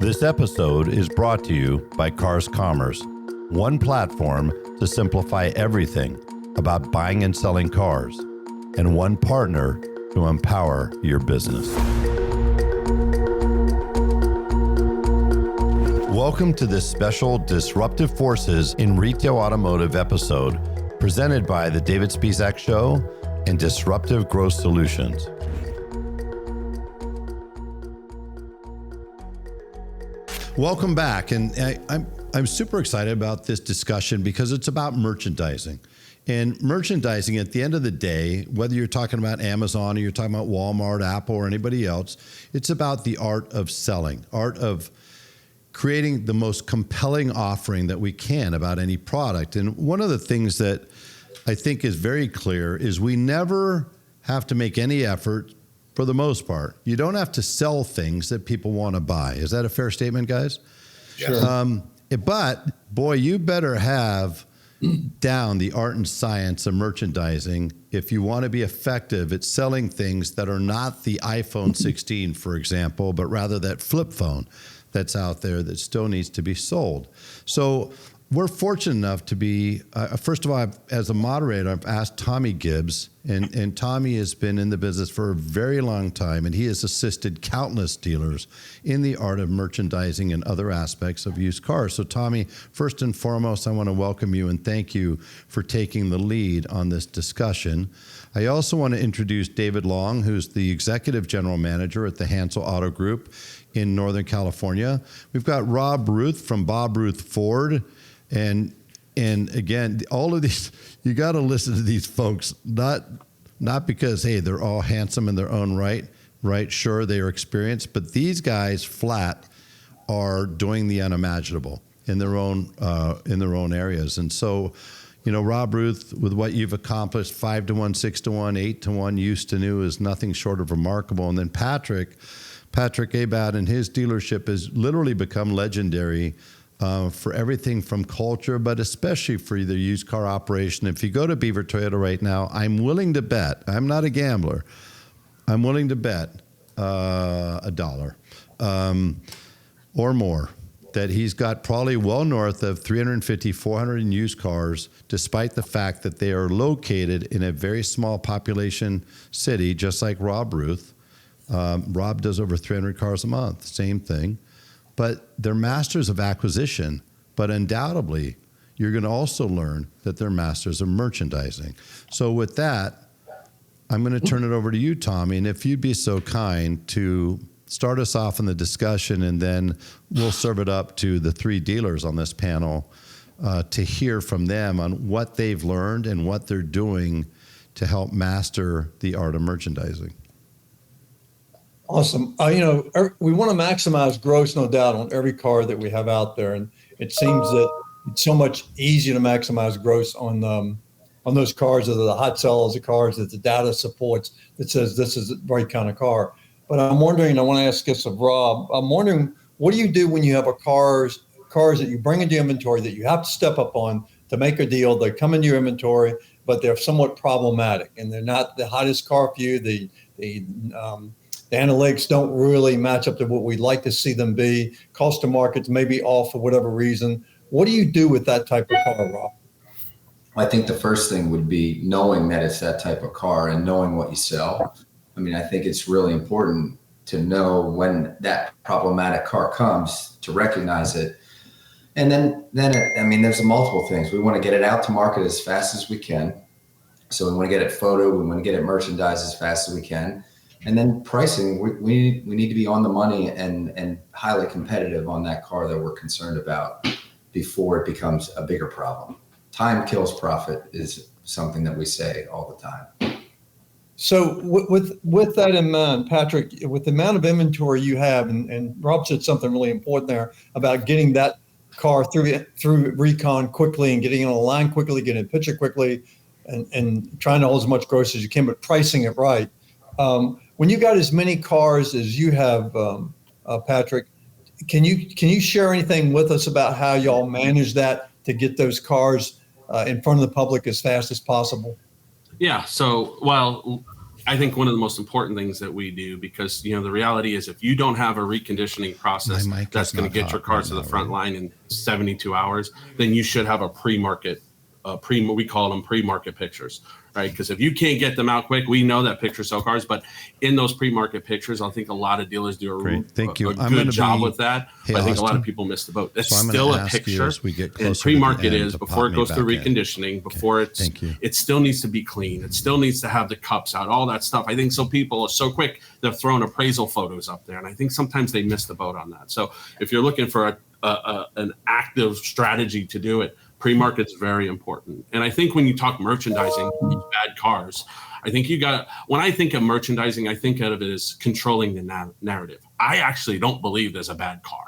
This episode is brought to you by Cars Commerce, one platform to simplify everything about buying and selling cars, and one partner to empower your business. Welcome to this special Disruptive Forces in Retail Automotive episode presented by the David Spisak Show and Disruptive Growth Solutions. Welcome back, and I'm super excited about this discussion because it's about merchandising. And merchandising, at the end of the day, whether you're talking about Amazon or you're talking about Walmart, Apple, or anybody else, it's about the art of selling, art of creating the most compelling offering that we can about any product. And one of the things that I think is very clear is we never have to make any effort. For the most part, you don't have to sell things that people want to buy. Is that a fair statement, guys? Sure. But boy, you better have down the art and science of merchandising if you want to be effective at selling things that are not the iPhone 16, for example, but rather that flip phone that's out there that still needs to be sold. So we're fortunate enough to be, first of all, as a moderator, I've asked Tommy Gibbs, and Tommy has been in the business for a very long time, and he has assisted countless dealers in the art of merchandising and other aspects of used cars. So Tommy, first and foremost, I want to welcome you and thank you for taking the lead on this discussion. I also want to introduce David Long, who's the Executive General Manager at the Hansel Auto Group in Northern California. We've got Rob Ruth from Bob Ruth Ford. And again, all of these, you got to listen to these folks, not because, hey, they're all handsome in their own right? Sure, they are experienced, but these guys flat are doing the unimaginable in their own areas. And so, you know, Rob Ruth, with what you've accomplished, 5-1, 6-1, 8-1, used to new, is nothing short of remarkable. And then Patrick Abad and his dealership has literally become legendary for everything from culture, but especially for the used car operation. If you go to Beaver Toyota right now, I'm willing to bet, I'm not a gambler, I'm willing to bet $1 or more that he's got probably well north of 350, 400 in used cars, despite the fact that they are located in a very small population city, just like Rob Ruth. Rob does over 300 cars a month, same thing. But they're masters of acquisition, but undoubtedly, you're going to also learn that they're masters of merchandising. So with that, I'm going to turn it over to you, Tommy, and if you'd be so kind to start us off in the discussion, and then we'll serve it up to the three dealers on this panel to hear from them on what they've learned and what they're doing to help master the art of merchandising. Awesome. We want to maximize gross, no doubt, on every car that we have out there. And it seems that it's so much easier to maximize gross on those cars that are the hot sellers, the cars that the data supports that says this is the right kind of car. But I'm wondering, I want to ask this of Rob, I'm wondering, what do you do when you have cars that you bring into inventory that you have to step up on to make a deal? They come into your inventory, but they're somewhat problematic and they're not the hottest car for you. The analytics don't really match up to what we'd like to see them be. Cost to markets may be off for whatever reason. What do you do with that type of car, Rob? I think the first thing would be knowing that it's that type of car and knowing what you I think it's really important to know when that problematic car comes, to recognize it. And then there's multiple things. We want to get it out to market as fast as we can. So we want to get it photoed, we want to get it merchandised as fast as we can. And then pricing, we need to be on the money and highly competitive on that car that we're concerned about before it becomes a bigger problem. Time kills profit is something that we say all the time. So with that in mind, Patrick, with the amount of inventory you have, and Rob said something really important there about getting that car through recon quickly and getting on a line quickly, getting a picture quickly, and trying to hold as much gross as you can, but pricing it right. When you got as many cars as you have, Patrick, can you share anything with us about how y'all manage that to get those cars in front of the public as fast as possible? Yeah. So, well, I think one of the most important things that we do, because the reality is, if you don't have a reconditioning process that's going to get your car to the front line in 72 hours, then you should have a pre-market. We call them pre-market pictures, right? Because if you can't get them out quick, we know that pictures sell cars, but in those pre-market pictures, I think a lot of dealers do a good job with that. Hey, but I think Austin, a lot of people miss the boat. It's so still a picture. And pre-market is before it goes through reconditioning, before it still needs to be clean. It still needs to have the cups out, all that stuff. I think so people are so quick, they're throwing appraisal photos up there. And I think sometimes they miss the boat on that. So if you're looking for an active strategy to do it, pre-market's very important. And I think when you talk merchandising, bad cars, I think when I think of merchandising, I think of it as controlling the narrative. I actually don't believe there's a bad car.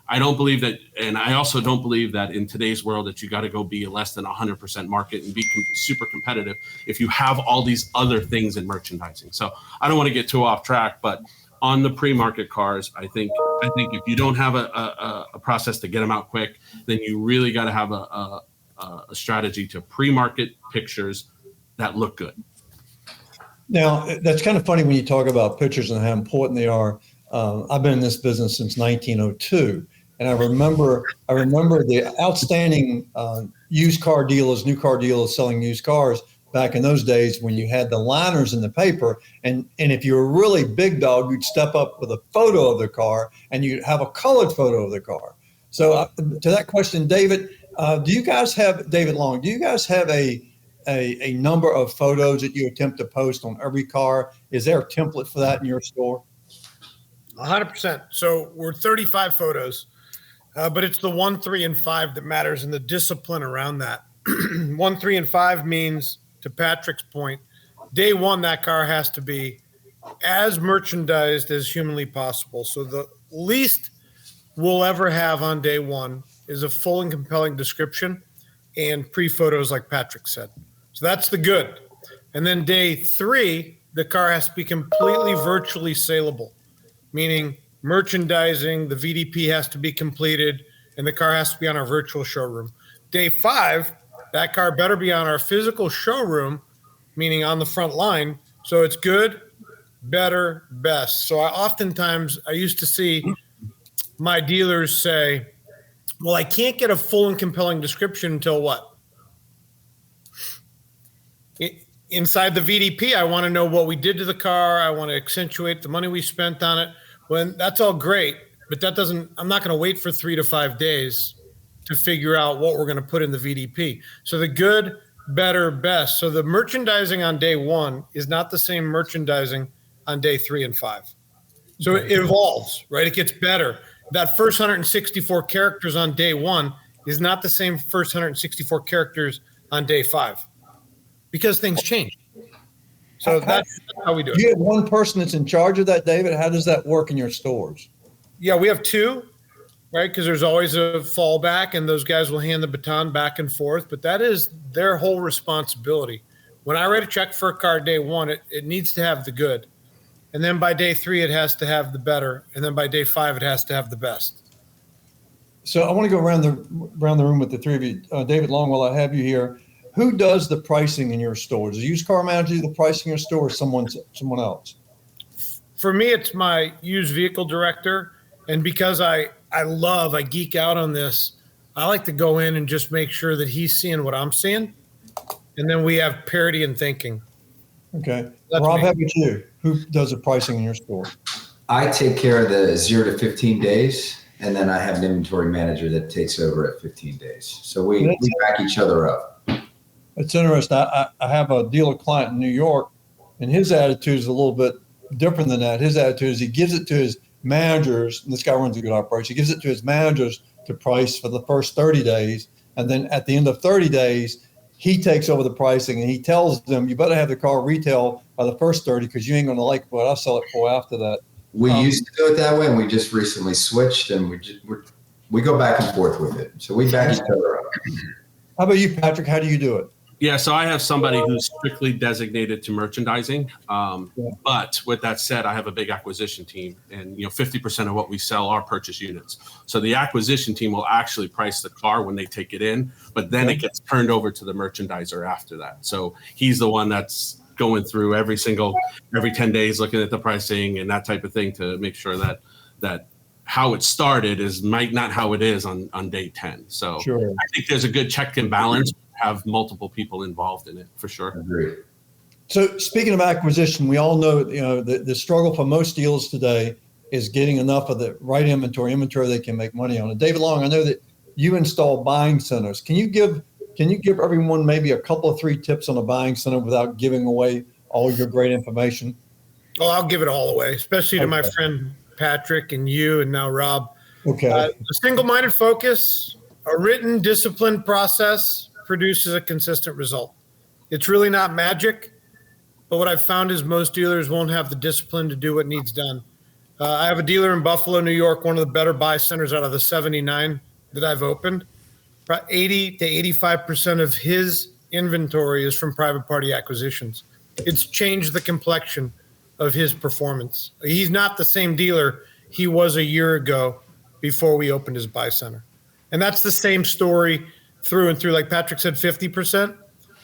I don't believe that. And I also don't believe that in today's world that you got to go be less than 100% market and be super competitive if you have all these other things in merchandising. So I don't want to get too off track, but on the pre-market cars, I think if you don't have a process to get them out quick, then you really got to have a strategy to pre-market pictures that look good. Now, that's kind of funny when you talk about pictures and how important they are. I've been in this business since 1902, and I remember the outstanding used car dealers, new car dealers selling used cars back in those days when you had the liners in the paper, and if you were a really big dog, you'd step up with a photo of the car and you'd have a colored photo of the car. So to that question, David, David Long, do you guys have a number of photos that you attempt to post on every car? Is there a template for that in your store? 100%. So we're 35 photos, but it's the 1, 3, and 5 that matters and the discipline around that. 1, 3, and 5 means, to Patrick's point, day one, that car has to be as merchandised as humanly possible. So the least we'll ever have on day one is a full and compelling description and pre-photos like Patrick said. So that's the good. And then day 3, the car has to be completely virtually saleable, meaning merchandising, the VDP has to be completed, and the car has to be on our virtual showroom. Day 5, that car better be on our physical showroom, meaning on the front line. So it's good, better, best. So I used to see my dealers say, well, I can't get a full and compelling description until what? Inside the VDP, I want to know what we did to the car. I want to accentuate the money we spent on it. When that's all great, but I'm not going to wait for 3 to 5 days to figure out what we're going to put in the VDP. So the good, better, best. So the merchandising on day 1 is not the same merchandising on day 3 and 5. So it evolves, right? It gets better. That first 164 characters on day 1 is not the same first 164 characters on day 5 because things change. So that's how we do it. Do you have one person that's in charge of that, David? How does that work in your stores? Yeah, we have 2. Right, because there's always a fallback, and those guys will hand the baton back and forth. But that is their whole responsibility. When I write a check for a car day 1, it needs to have the good, and then by day 3 it has to have the better, and then by day 5 it has to have the best. So I want to go around the room with the three of you. David Long, while I have you here, who does the pricing in your store? Does a used car manager do the pricing in your store, or someone else? For me, it's my used vehicle director, and because I geek out on this. I like to go in and just make sure that he's seeing what I'm seeing. And then we have parity in thinking. Okay. Rob, how about you? Who does the pricing in your store? I take care of the 0 to 15 days, and then I have an inventory manager that takes over at 15 days. So we back each other up. It's interesting. I have a dealer client in New York, and his attitude is a little bit different than that. His attitude is he gives it to his managers, and this guy runs a good operation. He gives it to his managers to price for the first 30 days. And then at the end of 30 days, he takes over the pricing and he tells them, you better have the car retail by the first 30 because you ain't going to like what I sell it for after that. We used to do it that way, and we just recently switched, and we go back and forth with it. So we back each other up. How about you, Patrick? How do you do it? Yeah, so I have somebody who's strictly designated to merchandising. But with that said, I have a big acquisition team, and 50% of what we sell are purchase units. So the acquisition team will actually price the car when they take it in, but then it gets turned over to the merchandiser after that. So he's the one that's going through every 10 days, looking at the pricing and that type of thing to make sure that how it started might not how it is on day 10. So Sure. I think there's a good check and balance, have multiple people involved in it for sure. Agreed. So speaking of acquisition, we all know, the struggle for most dealers today is getting enough of the right inventory they can make money on. And David Long, I know that you install buying centers. Can you give everyone maybe a couple of 3 tips on a buying center without giving away all your great information? Oh, I'll give it all away, especially to my friend Patrick and you and now Rob. Okay. A single-minded focus, a written, disciplined process produces a consistent result. It's really not magic, but what I've found is most dealers won't have the discipline to do what needs done. I have a dealer in Buffalo, New York, one of the better buy centers out of the 79 that I've opened. About 80 to 85% of his inventory is from private party acquisitions. It's changed the complexion of his performance. He's not the same dealer he was a year ago before we opened his buy center. And that's the same story through and through. Like Patrick said, 50%.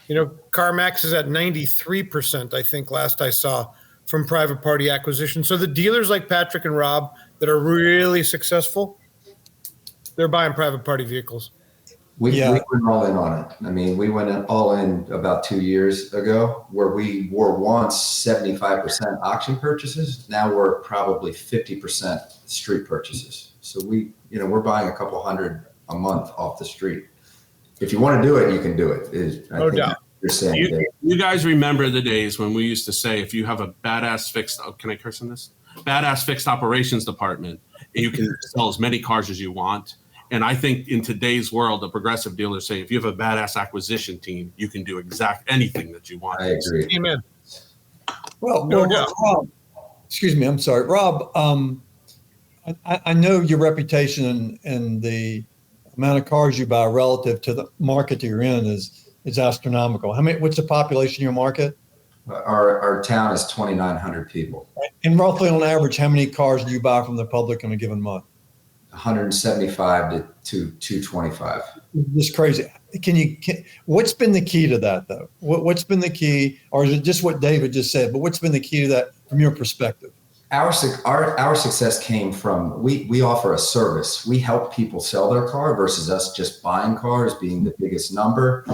CarMax is at 93%, I think, last I saw, from private party acquisition. So the dealers like Patrick and Rob that are really successful, they're buying private party vehicles. We went all in on it. I mean, we went all in about 2 years ago, where we were once 75% auction purchases. Now we're probably 50% street purchases. So we're buying a couple hundred a month off the street. If you want to do it, you can do it. No doubt. You're saying you guys remember the days when we used to say, if you have a badass fixed, can I curse on this? Badass fixed operations department, you can sell as many cars as you want. And I think in today's world, the progressive dealers say, if you have a badass acquisition team, you can do anything that you want. I agree. Amen. Well, No doubt. Rob, excuse me, I'm sorry. Rob, I know your reputation and the amount of cars you buy relative to the market that you're in is astronomical. What's the population of your market? Our town is 2,900 people. And roughly on average, how many cars do you buy from the public in a given month? 175 to 225. It's crazy. What's been the key to that, though? What's been the key, or is it just what David just said? But what's been the key to that from your perspective? Our success came from we offer a service. We help people sell their car versus us just buying cars being the biggest number.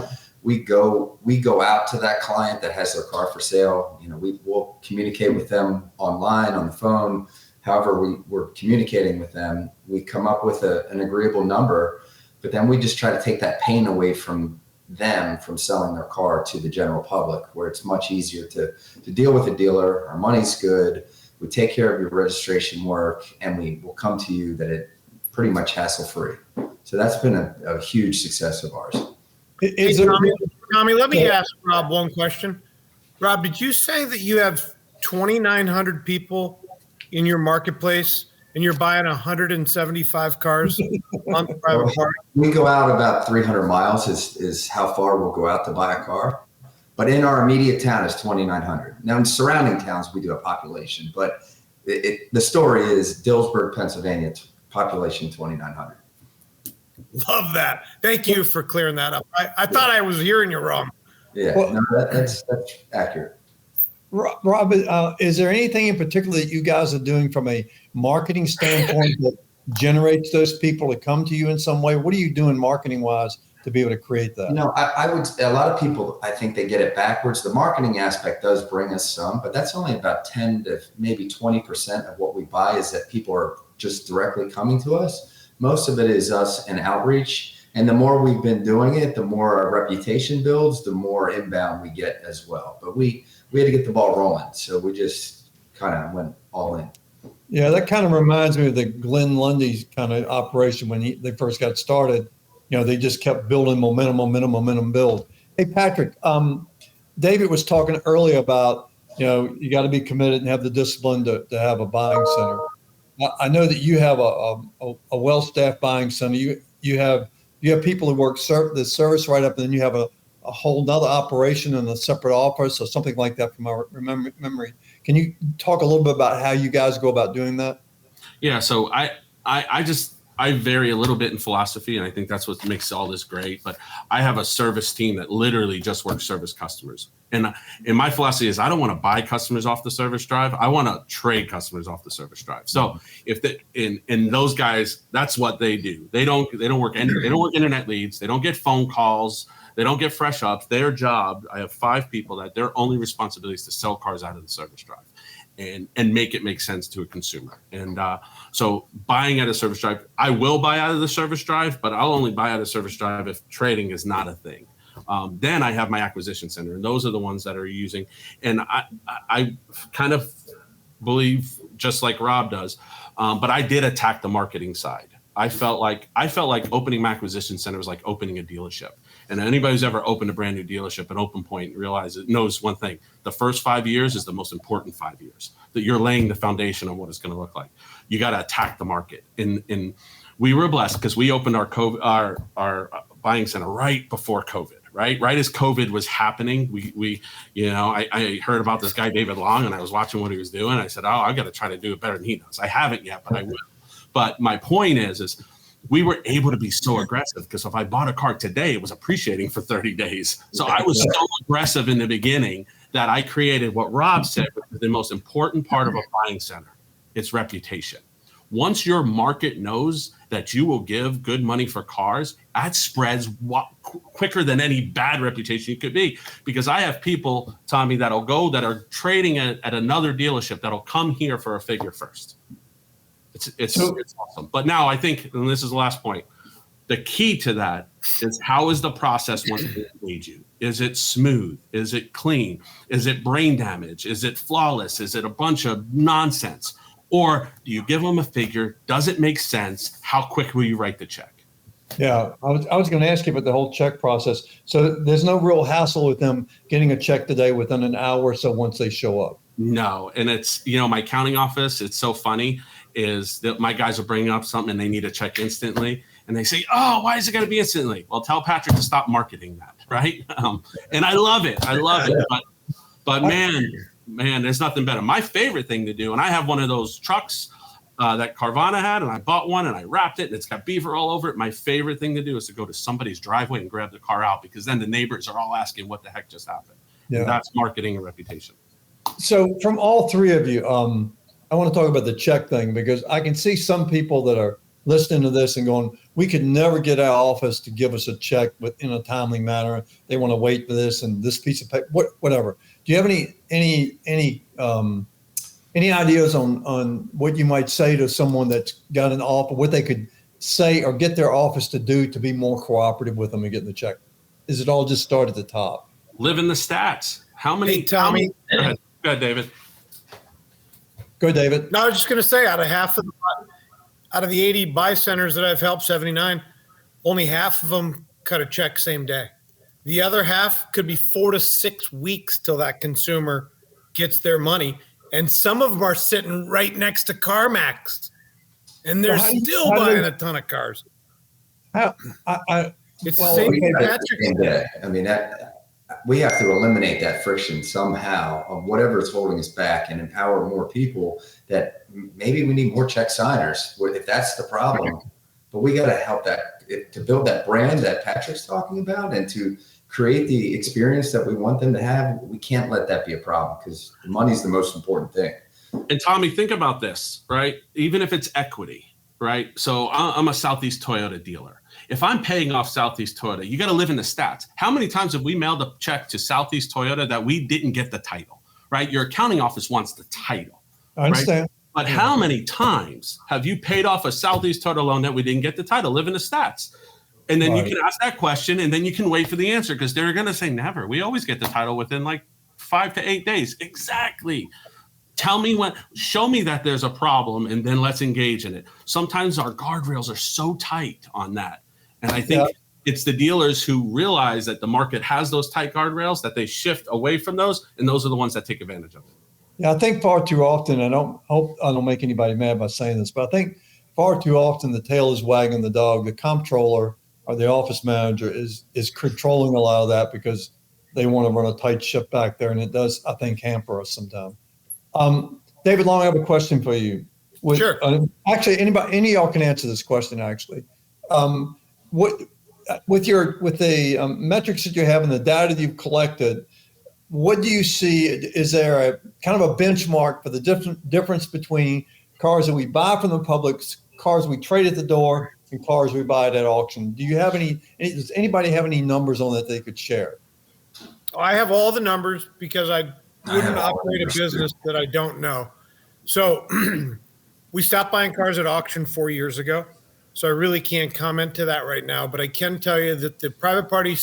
We go out to that client that has their car for sale. We'll communicate with them online, on the phone. However, we're communicating with them. We come up with an agreeable number, but then we just try to take that pain away from them from selling their car to the general public, where it's much easier to deal with a dealer. Our money's good. We take care of your registration work, and we will come to you that it pretty much hassle-free. So that's been a huge success of ours. Tommy, let me ask Rob one question. Rob, did you say that you have 2,900 people in your marketplace and you're buying 175 cars on the private party? We go out about 300 miles is how far we'll go out to buy a car. But in our immediate town is 2,900. Now in surrounding towns, we do a population, but the story is Dillsburg, Pennsylvania, population 2,900. Love that. Thank you for clearing that up. I thought I was hearing you wrong. Yeah, that's accurate. Rob, is there anything in particular that you guys are doing from a marketing standpoint that generates those people to come to you in some way? What are you doing marketing-wise to be able to create that? A lot of people, I think they get it backwards. The marketing aspect does bring us some, but that's only about 10 to maybe 20% of what we buy is that people are just directly coming to us. Most of it is us and outreach. And the more we've been doing it, the more our reputation builds, the more inbound we get as well. But we had to get the ball rolling. So we just kind of went all in. Yeah, that kind of reminds me of the Glenn Lundy's kind of operation when they first got started. They just kept building momentum build. Hey, Patrick, David was talking earlier about, you got to be committed and have the discipline to have a buying center. I know that you have a well-staffed buying center. You have people who work the service right up, and then you have a whole nother operation in a separate office or something like that from our memory. Can you talk a little bit about how you guys go about doing that? Yeah, so I I vary a little bit in philosophy, and I think that's what makes all this great. But I have a service team that literally just works service customers. And my philosophy is I don't want to buy customers off the service drive. I want to trade customers off the service drive. So if those guys, that's what they do. They don't work internet leads. They don't get phone calls. They don't get fresh ups. Their job, I have 5 people that their only responsibility is to sell cars out of the service drive and make it make sense to a consumer. And so buying at a service drive, I will buy out of the service drive, but I'll only buy out of the service drive if trading is not a thing. Then I have my acquisition center, and those are the ones that are using. And I kind of believe, just like Rob does, but I did attack the marketing side. I felt like opening my acquisition center was like opening a dealership. And anybody who's ever opened a brand new dealership, an open point, knows one thing: the first 5 years is the most important 5 years. That you're laying the foundation on what it's going to look like. You got to attack the market. And we were blessed because we opened our buying center right before COVID. Right as COVID was happening, I heard about this guy David Long, and I was watching what he was doing. I said, I got to try to do it better than he does. I haven't yet, but I will. But my point is we were able to be so aggressive because if I bought a car today, it was appreciating for 30 days. So I was so aggressive in the beginning that I created what Rob said, which is the most important part of a buying center. It's reputation. Once your market knows that you will give good money for cars, that spreads quicker than any bad reputation you could be. Because I have people, Tommy, that are trading at another dealership that'll come here for a figure first. It's awesome. But now I think, and this is the last point, the key to that is how is the process once they engage you? Is it smooth? Is it clean? Is it brain damage? Is it flawless? Is it a bunch of nonsense? Or do you give them a figure? Does it make sense? How quick will you write the check? Yeah, I was going to ask you about the whole check process. So there's no real hassle with them getting a check today within an hour or so once they show up. No, and it's, my accounting office, it's so funny, is that my guys will bring up something and they need a check instantly. And they say, why is it going to be instantly? Well, tell Patrick to stop marketing that, right? And I love it. But man, there's nothing better. My favorite thing to do, and I have one of those trucks that Carvana had, and I bought one and I wrapped it and it's got beaver all over it. My favorite thing to do is to go to somebody's driveway and grab the car out, because then the neighbors are all asking what the heck just happened. Yeah. And that's marketing and reputation. So from all 3 of you, I want to talk about the check thing, because I can see some people that are listening to this and going, we could never get our office to give us a check in a timely manner. They want to wait for this and this piece of paper, whatever. Do you have any ideas on what you might say to someone that's got an offer, what they could say or get their office to do to be more cooperative with them and getting the check? Is it all just start at the top? Live in the stats. How many? Hey, Tommy. Go ahead, David. Go, David. No, I was just going to say, out of the 80 buy centers that I've helped, 79, only half of them cut a check same day. The other half could be 4 to 6 weeks till that consumer gets their money. And some of them are sitting right next to CarMax, and they're still buying a ton of cars. We have to eliminate that friction somehow of whatever is holding us back and empower more people. That maybe we need more check signers if that's the problem. But we got to help to build that brand that Patrick's talking about and to create the experience that we want them to have. We can't let that be a problem, because money's the most important thing. And Tommy, think about this, right? Even if it's equity, right? So I'm a Southeast Toyota dealer. If I'm paying off Southeast Toyota, you got to live in the stats. How many times have we mailed a check to Southeast Toyota that we didn't get the title, right? Your accounting office wants the title. I understand. Right? But how many times have you paid off a Southeast Toyota loan that we didn't get the title? Live in the stats. And then you can ask that question, and then you can wait for the answer, because they're going to say never. We always get the title within like 5 to 8 days. Exactly. Show me that there's a problem, and then let's engage in it. Sometimes our guardrails are so tight on that. And I think it's the dealers who realize that the market has those tight guardrails, that they shift away from those, and those are the ones that take advantage of it. Yeah, I think far too often, I hope I don't make anybody mad by saying this, but I think far too often the tail is wagging the dog. The comptroller or the office manager is controlling a lot of that, because they want to run a tight ship back there, and it does, I think, hamper us sometimes. David Long, I have a question for you. Sure. Actually, any of y'all can answer this question. Actually, what with the metrics that you have and the data that you've collected, what do you see? Is there a kind of a benchmark for the difference between cars that we buy from the public, cars we trade at the door, and cars we buy at auction? Do you have does anybody have any numbers on that they could share? I have all the numbers because I wouldn't operate a business that I don't know. So we stopped buying cars at auction 4 years ago. So I really can't comment to that right now, but I can tell you that the private party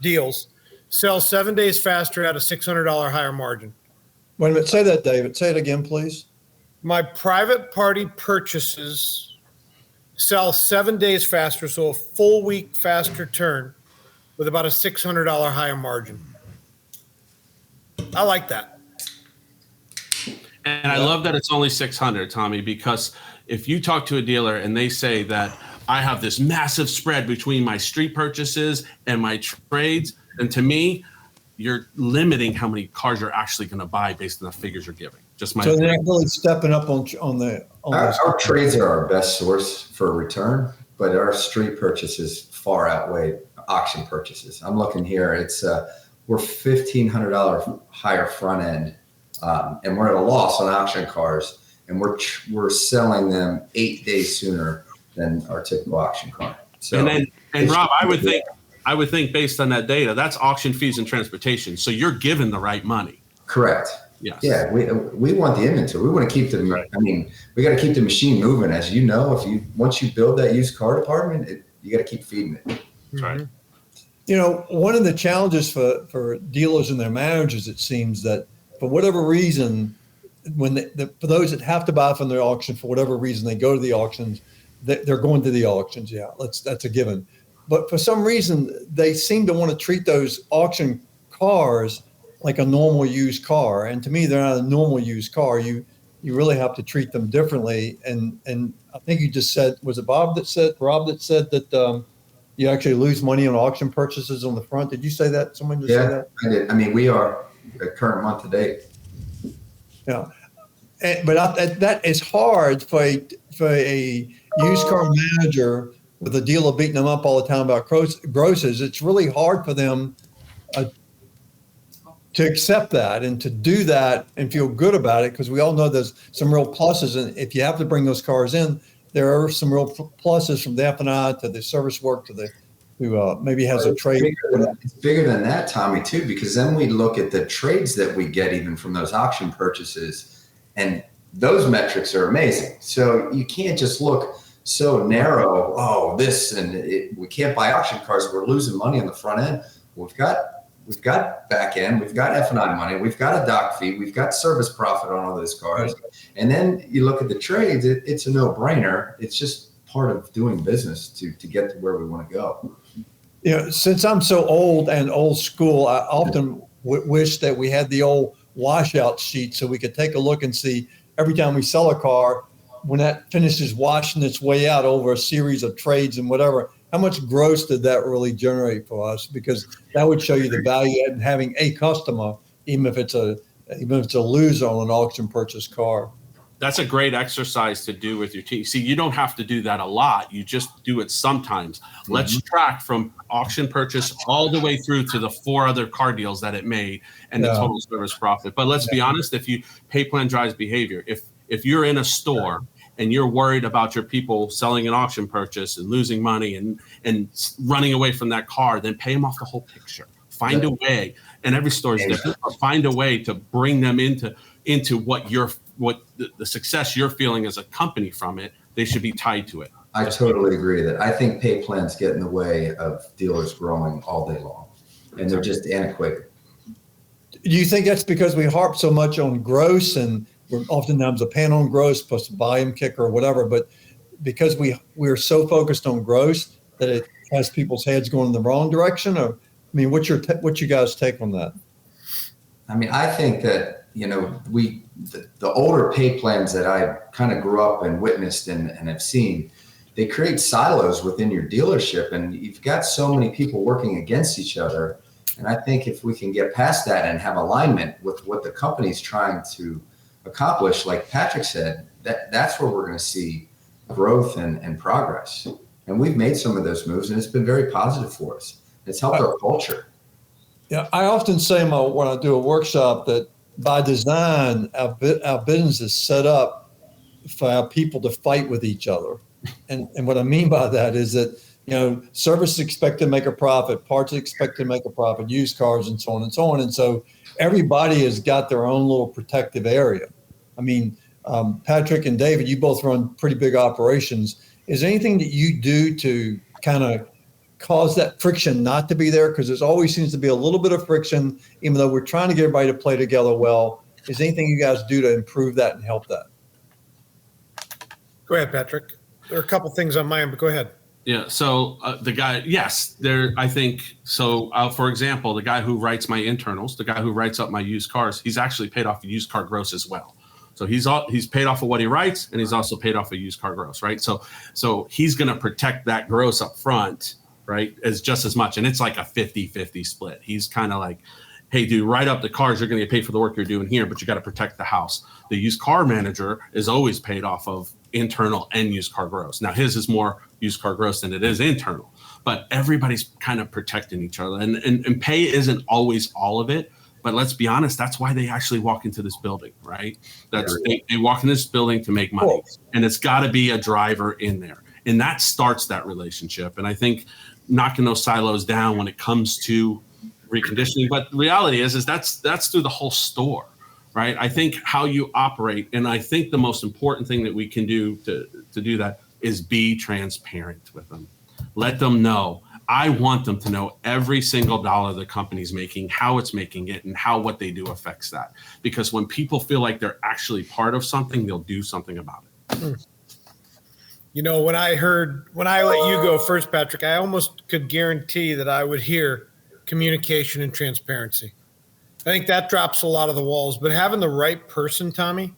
deals sell 7 days faster at a $600 higher margin. Wait a minute. Say that, David. Say it again, please. My private party purchases sell 7 days faster, so a full week faster turn with about a $600 higher margin. I like that. And I love that it's only 600, Tommy, because if you talk to a dealer and they say that I have this massive spread between my street purchases and my trades, then to me, you're limiting how many cars you're actually going to buy based on the figures you're giving. Just my so they're not really stepping up on our trades are our best source for return, but our street purchases far outweigh auction purchases. I'm looking here. It's we're $1,500 higher front end, and we're at a loss on auction cars, and we're selling them 8 days sooner than our typical auction car. So, and Rob, I would think based on that data, that's auction fees and transportation. So you're given the right money. Correct. Yes. Yeah, we want the inventory. We want to keep the. Right. I mean, we got to keep the machine moving. As you know, once you build that used car department, you got to keep feeding it. That's right. You know, one of the challenges for dealers and their managers, it seems that for whatever reason, when for those that have to buy from their auction, for whatever reason, they go to the auctions, they're going to the auctions. Yeah, that's a given. But for some reason, they seem to want to treat those auction cars like a normal used car. And to me, they're not a normal used car. You really have to treat them differently. And I think you just said, was it Rob that said that you actually lose money on auction purchases on the front? Did you say that? Someone just said that? I did. I mean, we are at current month to date. Yeah. But that is hard for a used car manager with a dealer beating them up all the time about grosses. It's really hard for them to accept that and to do that and feel good about it, because we all know there's some real pluses. And if you have to bring those cars in, there are some real pluses from the F&I to the service work to who maybe has a trade. It's bigger than that, Tommy, too, because then we look at the trades that we get even from those auction purchases, and those metrics are amazing. So you can't just look so narrow. Oh, we can't buy auction cars. We're losing money on the front end. We've got back end, we've got F&I money, we've got a dock fee, we've got service profit on all those cars. And then you look at the trades, it's a no-brainer. It's just part of doing business to get to where we want to go. You know, since I'm so old and old school, I often wish that we had the old washout sheet so we could take a look and see every time we sell a car, when that finishes washing its way out over a series of trades and whatever, how much gross did that really generate for us? Because that would show you the value in having a customer, even if it's a loser on an auction purchase car. That's a great exercise to do with your team. See, you don't have to do that a lot. You just do it sometimes. Mm-hmm. Let's track from auction purchase all the way through to the 4 other car deals that it made and the total service profit. But let's be honest, if you pay plan drives behavior, if you're in a store and you're worried about your people selling an auction purchase and losing money and running away from that car, then pay them off the whole picture. Find a way, and every store is different, but find a way to bring them into what the success you're feeling as a company from it. They should be tied to it. I totally agree that I think pay plans get in the way of dealers growing all day long, and they're just antiquated. Do you think that's because we harp so much on gross, and we're oftentimes a pan on gross plus a volume kicker or whatever, but because we're so focused on gross that it has people's heads going in the wrong direction? Or, I mean, what's you guys' take on that? I mean, I think that, you know, the older pay plans that I kind of grew up and witnessed and have seen, they create silos within your dealership, and you've got so many people working against each other. And I think if we can get past that and have alignment with what the company's trying to accomplish, like Patrick said, that's where we're going to see growth and progress. And we've made some of those moves, and it's been very positive for us. It's helped our culture. Yeah, I often say when I do a workshop that by design, our business is set up for our people to fight with each other. And what I mean by that is that, service is expected to make a profit, parts are expected to make a profit, used cars, and so on and so on. And so everybody has got their own little protective area. I mean, Patrick and David, you both run pretty big operations. Is there anything that you do to kind of cause that friction not to be there? Because there's always seems to be a little bit of friction, even though we're trying to get everybody to play together well. Is there anything you guys do to improve that and help that? Go ahead, Patrick. There are a couple things on mine, but go ahead. Yeah. So the guy, yes, I think so. For example, the guy who writes my internals, the guy who writes up my used cars, he's actually paid off a used car gross as well. So he's paid off of what he writes, and he's also paid off a used car gross, right? So he's going to protect that gross up front, right, as just as much. And it's like a 50-50 split. He's kind of like, hey, dude, write up the cars. You're going to get paid for the work you're doing here, but you got to protect the house. The used car manager is always paid off of internal and used car gross. Now, his is more used car gross than it is internal, but everybody's kind of protecting each other. And pay isn't always all of it. But let's be honest, that's why they actually walk into this building, right? They walk in this building to make money. And it's got to be a driver in there. And that starts that relationship. And I think knocking those silos down when it comes to reconditioning. But the reality is that's through the whole store, right? I think how you operate, and I think the most important thing that we can do to do that is be transparent with them. Let them know. I want them to know every single dollar the company's making, how it's making it, and how what they do affects that. Because when people feel like they're actually part of something, they'll do something about it. When I let you go first, Patrick, I almost could guarantee that I would hear communication and transparency. I think that drops a lot of the walls, but having the right person, Tommy,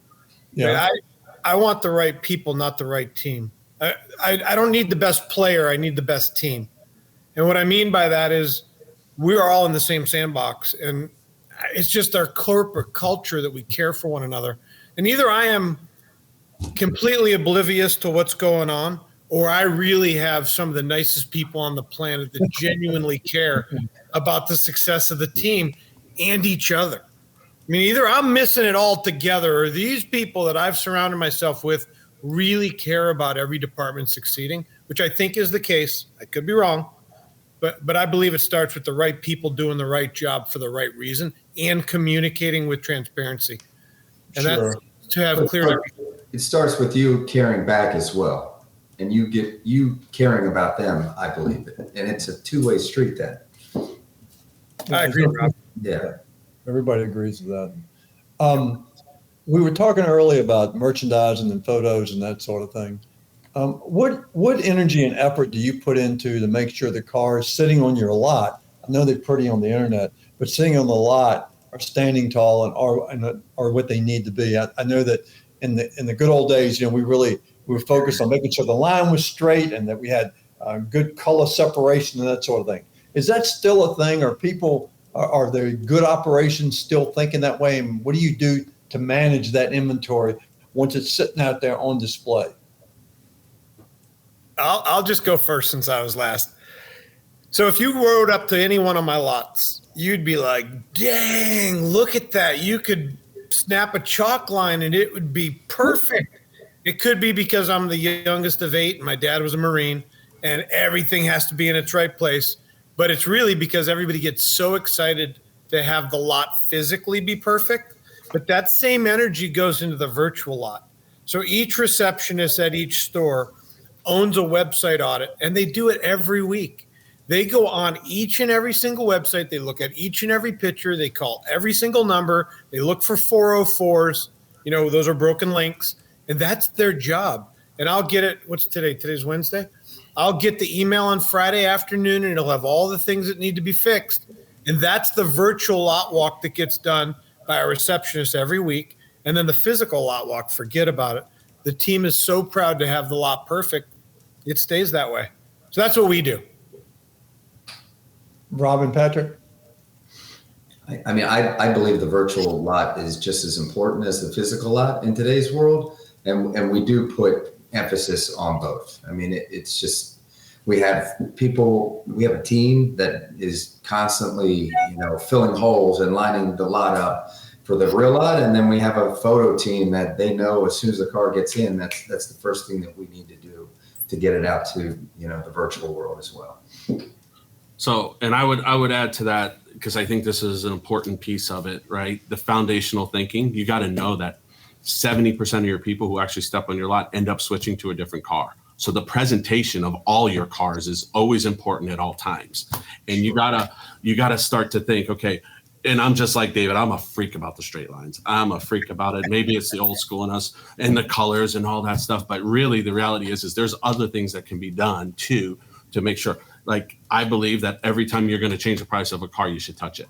I want the right people, not the right team. I don't need the best player. I need the best team. And what I mean by that is we are all in the same sandbox, and it's just our corporate culture that we care for one another. And either I am completely oblivious to what's going on, or I really have some of the nicest people on the planet that genuinely care about the success of the team and each other. I mean, either I'm missing it all together, or these people that I've surrounded myself with really care about every department succeeding, which I think is the case. I could be wrong. But I believe it starts with the right people doing the right job for the right reason and communicating with transparency. And that's to have clear. It starts with you caring back as well. And you caring about them, I believe it. And it's a two-way street then. I agree, Rob. Yeah. Everybody agrees with that. We were talking earlier about merchandising and photos and that sort of thing. What energy and effort do you put into to make sure the cars sitting on your lot, I know they're pretty on the internet, but sitting on the lot are standing tall and are what they need to be? I know that in the good old days, we were focused on making sure the line was straight and that we had good color separation and that sort of thing. Is that still a thing? Are there good operations still thinking that way? And what do you do to manage that inventory once it's sitting out there on display? I'll just go first since I was last. So if you rode up to any one of my lots, you'd be like, dang, look at that. You could snap a chalk line and it would be perfect. It could be because I'm the youngest of 8 and my dad was a Marine and everything has to be in its right place. But it's really because everybody gets so excited to have the lot physically be perfect. But that same energy goes into the virtual lot. So each receptionist at each store owns a website audit, and they do it every week. They go on each and every single website. They look at each and every picture. They call every single number. They look for 404s. Those are broken links, and that's their job. And I'll get it. What's today? Today's Wednesday. I'll get the email on Friday afternoon, and it'll have all the things that need to be fixed. And that's the virtual lot walk that gets done by a receptionist every week. And then the physical lot walk, forget about it. The team is so proud to have the lot perfect. It stays that way. So that's what we do. Rob and Patrick? I believe the virtual lot is just as important as the physical lot in today's world. and we do put emphasis on both. I mean, it's just, we have a team that is constantly, filling holes and lining the lot up for the real lot. And then we have a photo team that they know as soon as the car gets in, that's the first thing that we need to do to get it out to, the virtual world as well. So, and I would add to that, because I think this is an important piece of it, right? The foundational thinking. You got to know that 70% of your people who actually step on your lot end up switching to a different car. So the presentation of all your cars is always important at all times. And you gotta start to think, okay, and I'm just like David, I'm a freak about the straight lines. I'm a freak about it. Maybe it's the old school in us and the colors and all that stuff. But really the reality is there's other things that can be done too, to make sure. Like, I believe that every time you're going to change the price of a car, you should touch it.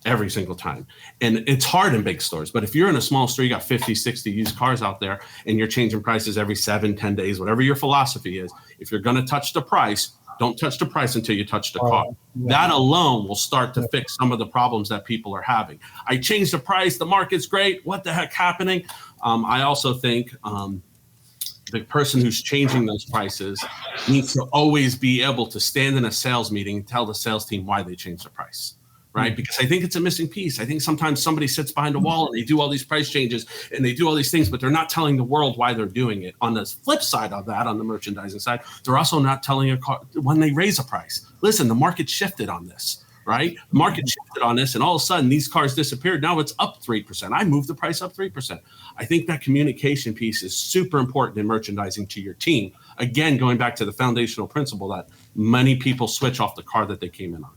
Every single time. And it's hard in big stores, but if you're in a small store, you got 50, 60 used cars out there and you're changing prices every 7, 10 days, whatever your philosophy is. If you're going to touch the price, don't touch the price until you touch the car. That alone will start to fix some of the problems that people are having. I changed the price. The market's great. What the heck happening? I also think, the person who's changing those prices needs to always be able to stand in a sales meeting and tell the sales team why they changed the price. Right? Because I think it's a missing piece. I think sometimes somebody sits behind a wall and they do all these price changes and they do all these things, but they're not telling the world why they're doing it. On the flip side of that, on the merchandising side, they're also not telling when they raise a price. Listen, the market shifted on this, right? The market shifted on this and all of a sudden these cars disappeared. Now it's up 3%. I moved the price up 3%. I think that communication piece is super important in merchandising to your team. Again, going back to the foundational principle that many people switch off the car that they came in on.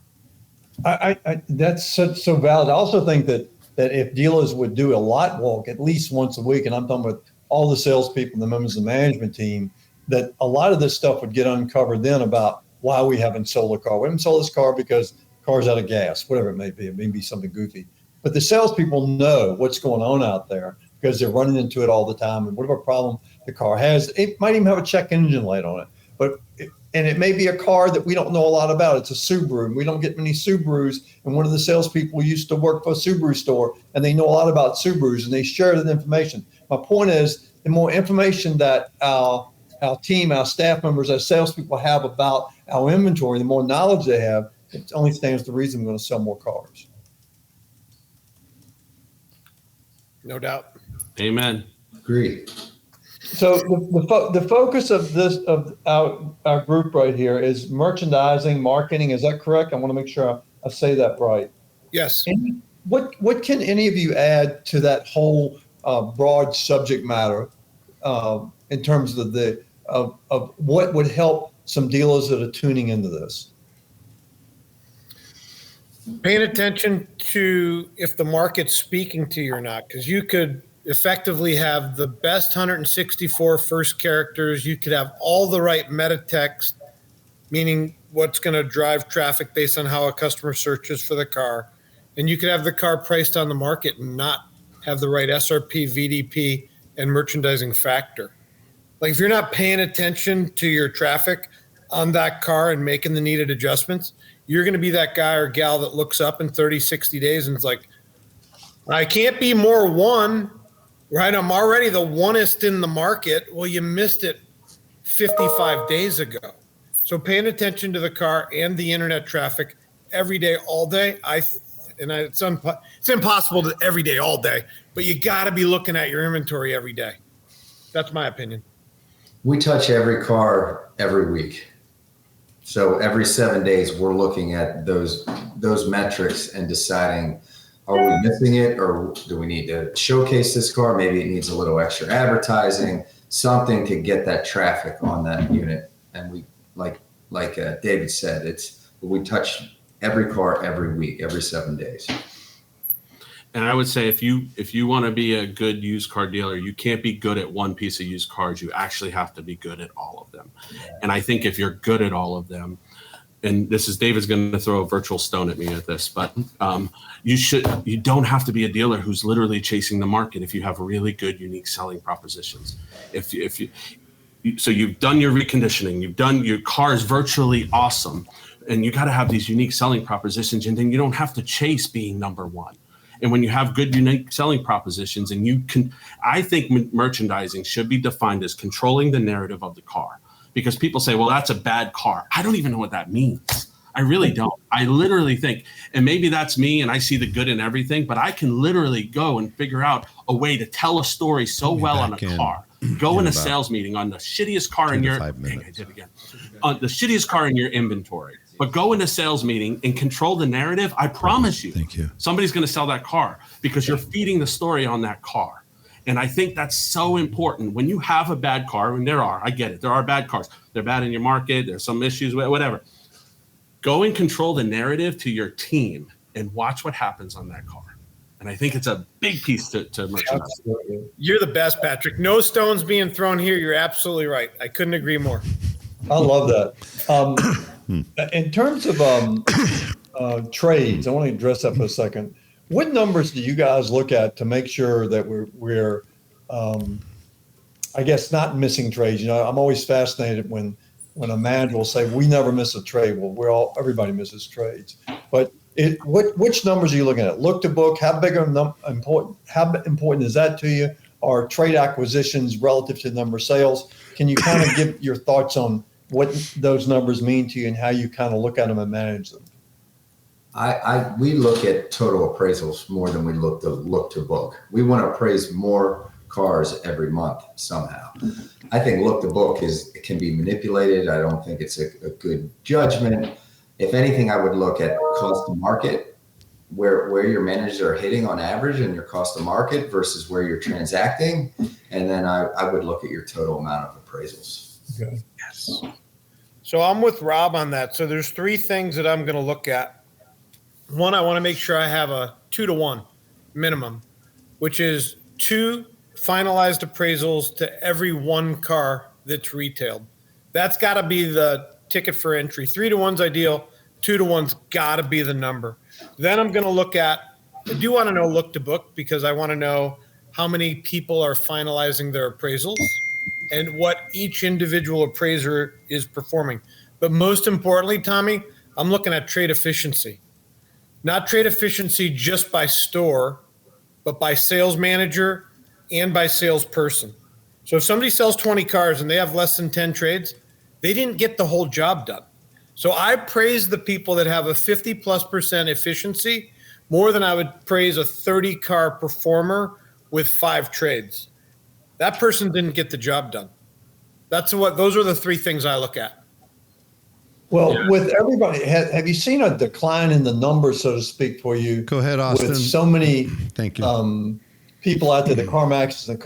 That's so valid. I also think that if dealers would do a lot walk at least once a week, and I'm talking about all the salespeople, the members of the management team, that a lot of this stuff would get uncovered then about why we haven't sold a car. We haven't sold this car because the car's out of gas, whatever it may be. It may be something goofy. But the salespeople know what's going on out there because they're running into it all the time. And whatever problem the car has, it might even have a check engine light on it. And it may be a car that we don't know a lot about. It's a Subaru, and we don't get many Subarus. And one of the salespeople used to work for a Subaru store, and they know a lot about Subarus, and they share that information. My point is, the more information that our team, our staff members, our salespeople have about our inventory, the more knowledge they have, it only stands to reason we're going to sell more cars. No doubt. Amen. Agreed. So the focus of our group right here is merchandising, marketing. Is that correct? I want to make sure I say that right. Yes. What can any of you add to that whole broad subject matter in terms of what would help some dealers that are tuning into this? Paying attention to if the market's speaking to you or not, because you could effectively have the best 164 first characters. You could have all the right meta text, meaning what's going to drive traffic based on how a customer searches for the car. And you could have the car priced on the market and not have the right SRP, VDP, and merchandising factor. Like if you're not paying attention to your traffic on that car and making the needed adjustments, you're going to be that guy or gal that looks up in 30, 60 days and it's like, I can't be more one. Right, I'm already the onest in the market. Well, you missed it 55 days ago. So paying attention to the car and the internet traffic every day, all day. It's impossible to every day, all day, but you got to be looking at your inventory every day. That's my opinion. We touch every car every week. So every 7 days, we're looking at those metrics and deciding, are we missing it, or do we need to showcase this car? Maybe it needs a little extra advertising, something to get that traffic on that unit. And we, like David said, we touch every car every week, every 7 days. And I would say if you want to be a good used car dealer, you can't be good at one piece of used cars. You actually have to be good at all of them. Yeah. And I think if you're good at all of them, and David's going to throw a virtual stone at me at this, but you don't have to be a dealer who's literally chasing the market if you have really good, unique selling propositions. So you've done your reconditioning, you've done your car is virtually awesome, and you got to have these unique selling propositions, and then you don't have to chase being number one. And when you have good, unique selling propositions, and I think merchandising should be defined as controlling the narrative of the car, because people say, well, that's a bad car. I don't even know what that means. I really don't. I literally think, and maybe that's me and I see the good in everything, but I can literally go and figure out a way to tell a story so well on a car. Go in a sales meeting on the shittiest car in your, on the shittiest car in your inventory, but go in a sales meeting and control the narrative. I promise you, somebody's going to sell that car because you're feeding the story on that car. And I think that's so important. When you have a bad car, and I get it, there are bad cars. They're bad in your market. There's some issues, whatever. Go and control the narrative to your team and watch what happens on that car. And I think it's a big piece to merchandise. Absolutely. You're the best, Patrick. No stones being thrown here. You're absolutely right. I couldn't agree more. I love that. In terms of trades, I want to address that for a second. What numbers do you guys look at to make sure that we're I guess, not missing trades? You know, I'm always fascinated when a manager will say, we never miss a trade. Well, everybody misses trades. But which numbers are you looking at? Look to book, how big how important is that to you? Are trade acquisitions relative to the number of sales? Can you kind of give your thoughts on what those numbers mean to you and how you kind of look at them and manage them? We look at total appraisals more than we look to book. We want to appraise more cars every month somehow. I think look to book can be manipulated. I don't think it's a good judgment. If anything, I would look at cost to market, where your managers are hitting on average and your cost to market versus where you're transacting. And then I would look at your total amount of appraisals. Okay. Yes. So I'm with Rob on that. So there's three things that I'm going to look at. One, I want to make sure I have a 2-to-1 minimum, which is 2 finalized appraisals to every 1 car that's retailed. That's got to be the ticket for entry. 3-to-1's ideal. 2-to-1's got to be the number. Then I'm going to look at, I do want to know look to book, because I want to know how many people are finalizing their appraisals and what each individual appraiser is performing. But most importantly, Tommy, I'm looking at trade efficiency. Not trade efficiency just by store, but by sales manager and by salesperson. So if somebody sells 20 cars and they have less than 10 trades, they didn't get the whole job done. So I praise the people that have a 50+% efficiency more than I would praise a 30-car performer with 5 trades. That person didn't get the job done. Those are the 3 things I look at. Well, with everybody, have you seen a decline in the numbers, so to speak, for you? Go ahead, Austin. With so many Thank you. People out there, the CarMaxes and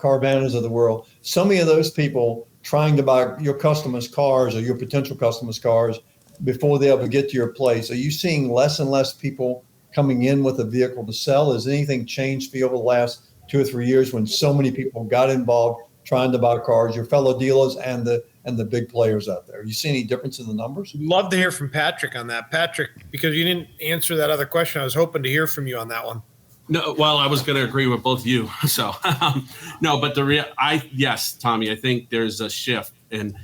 Carvanas of the world, so many of those people trying to buy your customers' cars or your potential customers' cars before they ever get to your place. Are you seeing less and less people coming in with a vehicle to sell? Has anything changed for you over the last 2 or 3 years when so many people got involved trying to buy cars, your fellow dealers and the big players out there? You see any difference in the numbers? Love to hear from Patrick on that. Patrick, because you didn't answer that other question, I was hoping to hear from you on that one. No, well, I was going to agree with both of you. So, no, but yes, Tommy, I think there's a shift, and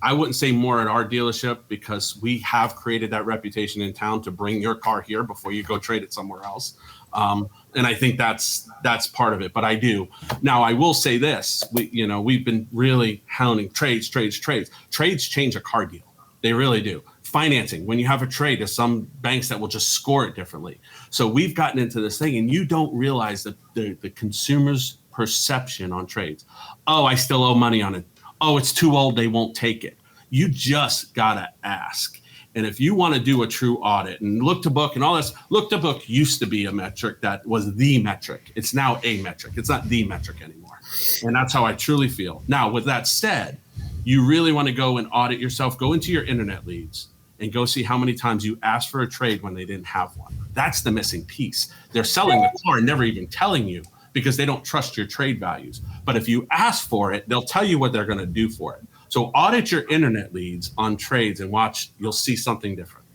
I wouldn't say more at our dealership, because we have created that reputation in town to bring your car here before you go trade it somewhere else. And I think that's part of it, but I do. Now, I will say this, we've been really hounding trades. Trades change a car deal. They really do. Financing, when you have a trade, there's some banks that will just score it differently. So we've gotten into this thing, and you don't realize that the consumer's perception on trades. Oh, I still owe money on it. Oh, it's too old, they won't take it. You just gotta ask. And if you want to do a true audit and look to book and all this, look to book used to be a metric that was the metric. It's now a metric. It's not the metric anymore. And that's how I truly feel. Now, with that said, you really want to go and audit yourself, go into your internet leads and go see how many times you asked for a trade when they didn't have one. That's the missing piece. They're selling the car and never even telling you because they don't trust your trade values. But if you ask for it, they'll tell you what they're going to do for it. So audit your internet leads on trades and watch, you'll see something different.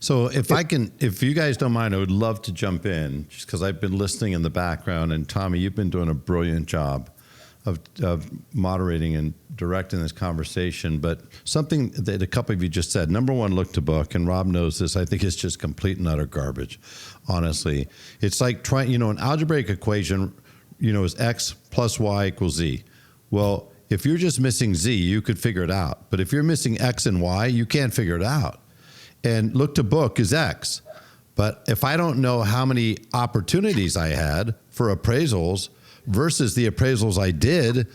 So if you guys don't mind, I would love to jump in just because I've been listening in the background, and Tommy, you've been doing a brilliant job of moderating and directing this conversation, but something that a couple of you just said. Number one, look to book, and Rob knows this. I think it's just complete and utter garbage, honestly. It's like trying, an algebraic equation, is x plus y equals z. Well, if you're just missing z, you could figure it out. But if you're missing x and y, you can't figure it out. And look to book is x. But if I don't know how many opportunities I had for appraisals versus the appraisals I did,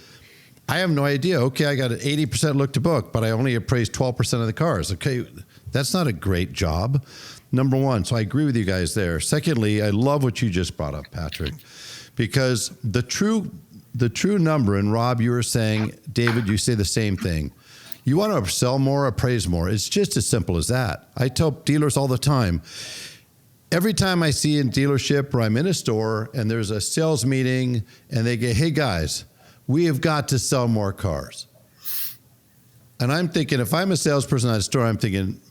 I have no idea. Okay, I got an 80% look to book, but I only appraised 12% of the cars. Okay, that's not a great job. Number one, so I agree with you guys there. Secondly, I love what you just brought up, Patrick, because the true number, and Rob, you were saying, David, you say the same thing. You want to sell more, appraise more. It's just as simple as that. I tell dealers all the time, every time I see a dealership or I'm in a store and there's a sales meeting and they go, hey guys, we have got to sell more cars. And I'm thinking, if I'm a salesperson at a store, I'm thinking,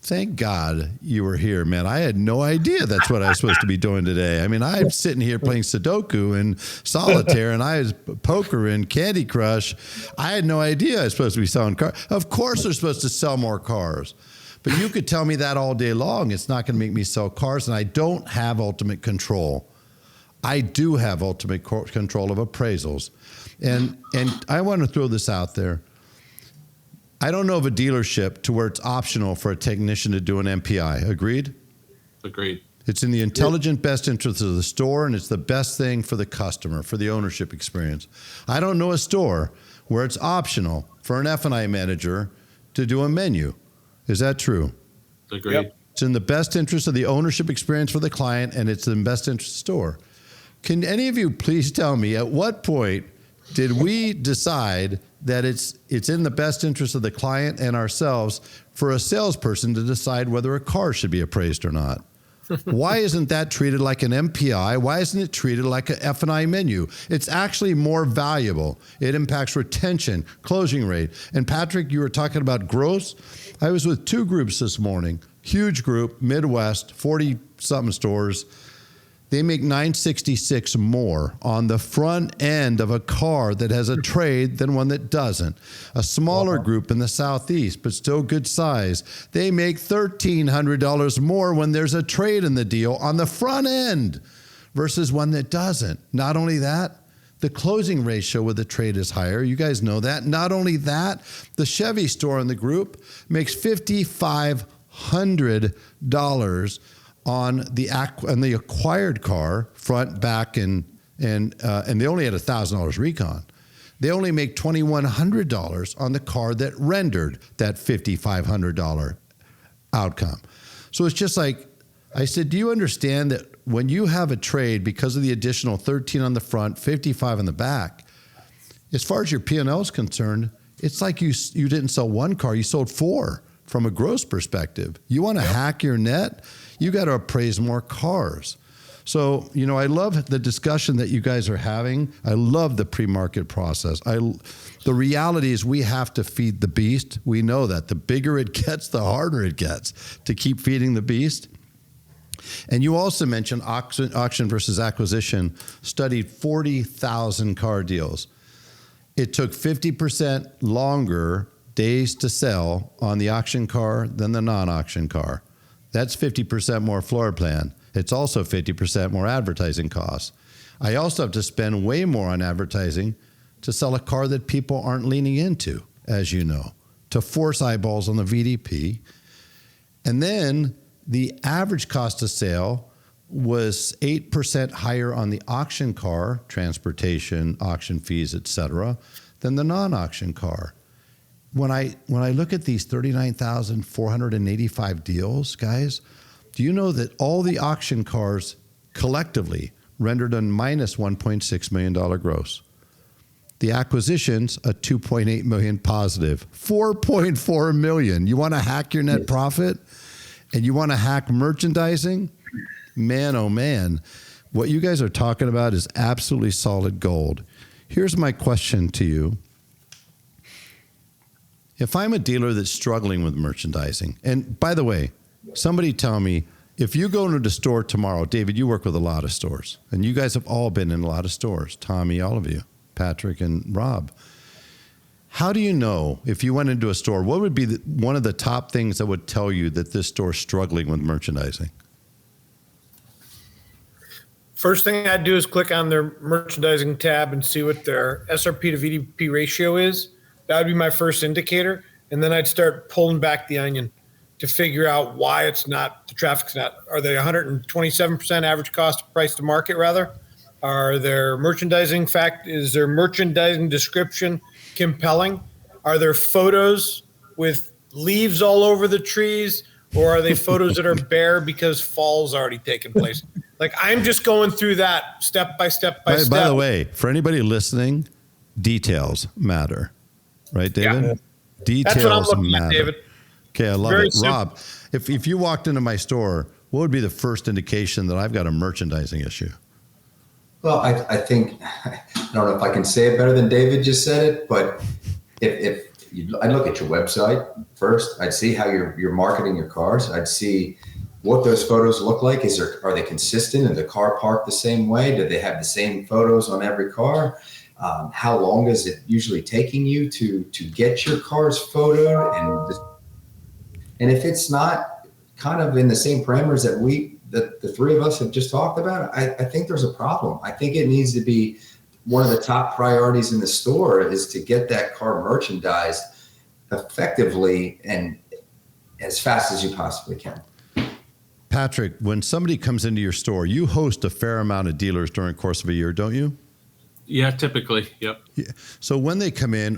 thank God you were here, man. I had no idea that's what I was supposed to be doing today. I mean, I'm sitting here playing Sudoku and Solitaire and I was poker and Candy Crush. I had no idea I was supposed to be selling cars. Of course they're supposed to sell more cars. But you could tell me that all day long. It's not going to make me sell cars, and I don't have ultimate control. I do have ultimate control of appraisals. And I want to throw this out there. I don't know of a dealership to where it's optional for a technician to do an MPI. Agreed? Agreed. It's in the intelligent best interest of the store, and it's the best thing for the customer, for the ownership experience. I don't know a store where it's optional for an F&I manager to do a menu. Is that true? Agreed. Yep. It's in the best interest of the ownership experience for the client, and it's in the best interest of the store. Can any of you please tell me at what point did we decide that it's in the best interest of the client and ourselves for a salesperson to decide whether a car should be appraised or not? Why isn't that treated like an MPI? Why isn't it treated like an F&I menu? It's actually more valuable. It impacts retention, closing rate. And Patrick, you were talking about gross. I was with two groups this morning. Huge group, Midwest, 40-something stores. They make $966 more on the front end of a car that has a trade than one that doesn't. A smaller group in the Southeast, but still good size, they make $1,300 more when there's a trade in the deal on the front end versus one that doesn't. Not only that, the closing ratio with the trade is higher. You guys know that. Not only that, the Chevy store in the group makes $5,500 on the acquired car, front, back, and they only had $1,000 recon. They only make $2,100 on the car that rendered that $5,500 outcome. So it's just like, I said, do you understand that when you have a trade because of the additional 13 on the front, 55 on the back, as far as your P&L is concerned, it's like you didn't sell one car, you sold four from a gross perspective. You want to hack your net? You got to appraise more cars. So, I love the discussion that you guys are having. I love the pre-market process. The reality is we have to feed the beast. We know that. The bigger it gets, the harder it gets to keep feeding the beast. And you also mentioned auction versus acquisition, studied 40,000 car deals. It took 50% longer days to sell on the auction car than the non-auction car. That's 50% more floor plan. It's also 50% more advertising costs. I also have to spend way more on advertising to sell a car that people aren't leaning into, as you know, to force eyeballs on the VDP. And then the average cost of sale was 8% higher on the auction car, transportation, auction fees, et cetera, than the non-auction car. When I look at these 39,485 deals, guys, do you know that all the auction cars collectively rendered a minus $1.6 million gross? The acquisitions, a $2.8 million positive, $4.4 million. You want to hack your net profit and you want to hack merchandising? Man, oh man, what you guys are talking about is absolutely solid gold. Here's my question to you. If I'm a dealer that's struggling with merchandising, and by the way, somebody tell me, if you go into the store tomorrow, David, you work with a lot of stores, and you guys have all been in a lot of stores, Tommy, all of you, Patrick and Rob. How do you know if you went into a store, what would be one of the top things that would tell you that this store is struggling with merchandising? First thing I'd do is click on their merchandising tab and see what their SRP to VDP ratio is. That would be my first indicator. And then I'd start pulling back the onion to figure out why it's not, the traffic's not. Are they 127% average cost price to market rather? Is their merchandising description compelling? Are there photos with leaves all over the trees, or are they photos that are bare because fall's already taken place? Like, I'm just going through that step by step. By the way, for anybody listening, details matter, right, David? Yeah. Details That's what I'm looking matter. at, David. Okay, I love Very it. simple. Rob, if you walked into my store, what would be the first indication that I've got a merchandising issue? Well, I think, I don't know if I can say it better than David just said it, but I'd look at your website first. I'd see how you're marketing your cars. I'd see what those photos look like. Are they consistent? Is the car parked the same way? Do they have the same photos on every car? How long is it usually taking you to get your car's photoed? And if it's not kind of in the same parameters that the three of us have just talked about, I think there's a problem. I think it needs to be one of the top priorities in the store is to get that car merchandised effectively and as fast as you possibly can. Patrick, when somebody comes into your store, you host a fair amount of dealers during the course of a year, don't you? Yeah, typically. Yep. Yeah. So when they come in,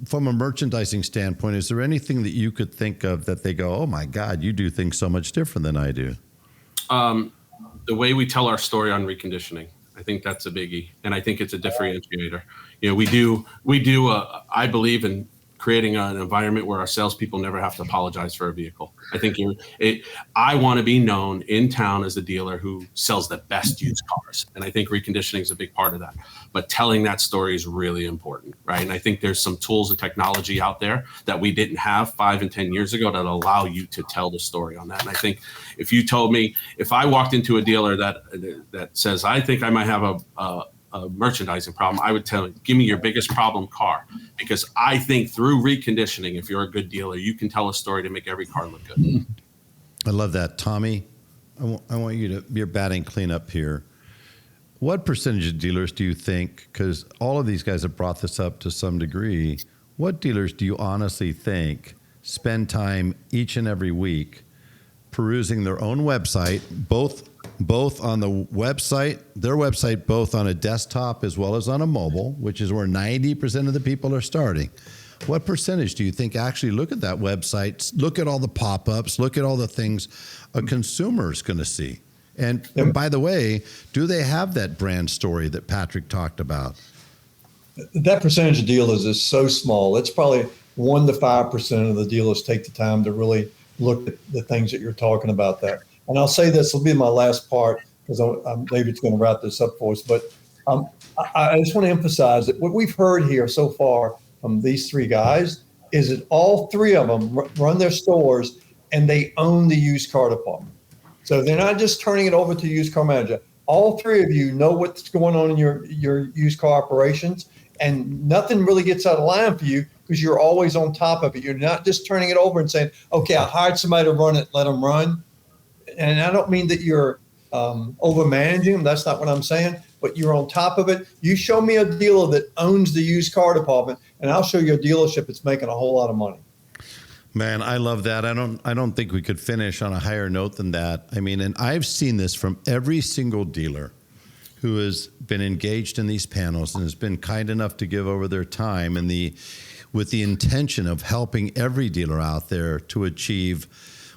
from a merchandising standpoint, is there anything that you could think of that they go, oh my God, you do things so much different than I do? The way we tell our story on reconditioning, I think that's a biggie. And I think it's a differentiator. You know, we do, I believe in creating an environment where our salespeople never have to apologize for a vehicle. I think I want to be known in town as the dealer who sells the best used cars. And I think reconditioning is a big part of that. But telling that story is really important, right? And I think there's some tools and technology out there that we didn't have 5 and 10 years ago that allow you to tell the story on that. And I think if you told me, if I walked into a dealer that says, I think I might have a merchandising problem, I would tell you, give me your biggest problem car, because I think through reconditioning, if you're a good dealer, you can tell a story to make every car look good. I love that. Tommy, I want you to, you're batting cleanup here. What percentage of dealers do you think, because all of these guys have brought this up to some degree, what dealers do you honestly think spend time each and every week perusing their own website, both on the website, their website, both on a desktop as well as on a mobile, which is where 90% of the people are starting? What percentage do you think actually look at that website, look at all the pop-ups, look at all the things a consumer is going to see? And by the way, do they have that brand story that Patrick talked about? That percentage of dealers is so small. It's probably 1 to 5% of the dealers take the time to really look at the things that you're talking about there. And I'll say this will be my last part, because David's going to wrap this up for us. But I just want to emphasize that what we've heard here so far from these three guys is that all three of them run their stores and they own the used car department. So they're not just turning it over to the used car manager. All three of you know what's going on in your used car operations, and nothing really gets out of line for you because you're always on top of it. You're not just turning it over and saying, okay, I hired somebody to run it, let them run. And I don't mean that you're over managing them. That's not what I'm saying. But you're on top of it. You show me a dealer that owns the used car department, and I'll show you a dealership that's making a whole lot of money. Man, I love that. I don't think we could finish on a higher note than that. I mean, and I've seen this from every single dealer who has been engaged in these panels and has been kind enough to give over their time and with the intention of helping every dealer out there to achieve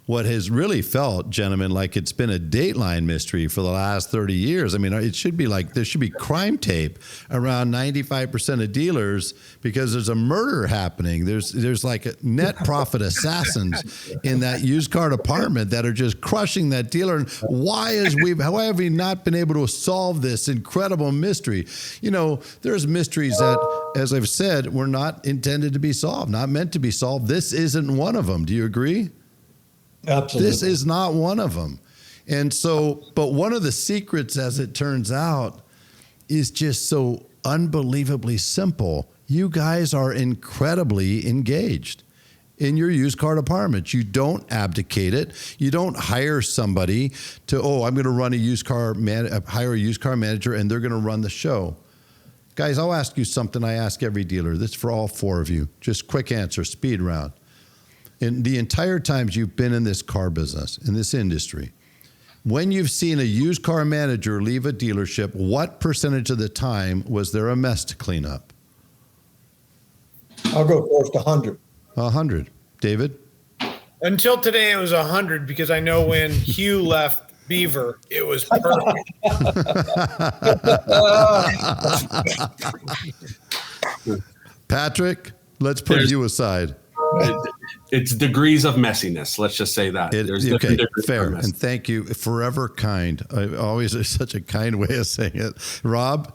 what has really felt, gentlemen, like it's been a Dateline mystery for the last 30 years. I mean, it should be like there should be crime tape around 95% of dealers because there's a murder happening. There's like a net profit assassins in that used car department that are just crushing that dealer. And why have we not been able to solve this incredible mystery? You know, there's mysteries that, as I've said, were not intended to be solved, not meant to be solved. This isn't one of them. Do you agree? Absolutely. This is not one of them. And so, but one of the secrets, as it turns out, is just so unbelievably simple, you guys are incredibly engaged in your used car department. You don't abdicate it. You don't hire somebody to, I'm going to run hire a used car manager and they're going to run the show. Guys, I'll ask you something I ask every dealer. This is for all four of you. Just quick answer, speed round. In the entire times you've been in this car business, in this industry, when you've seen a used car manager leave a dealership, what percentage of the time was there a mess to clean up? I'll go first, 100. 100. David? Until today, it was 100 because I know when Hugh left Beaver, it was perfect. Patrick, let's put you aside. It's degrees of messiness. Let's just say that. There's different degrees fair. of mess. And thank you. Forever kind. I always is such a kind way of saying it. Rob?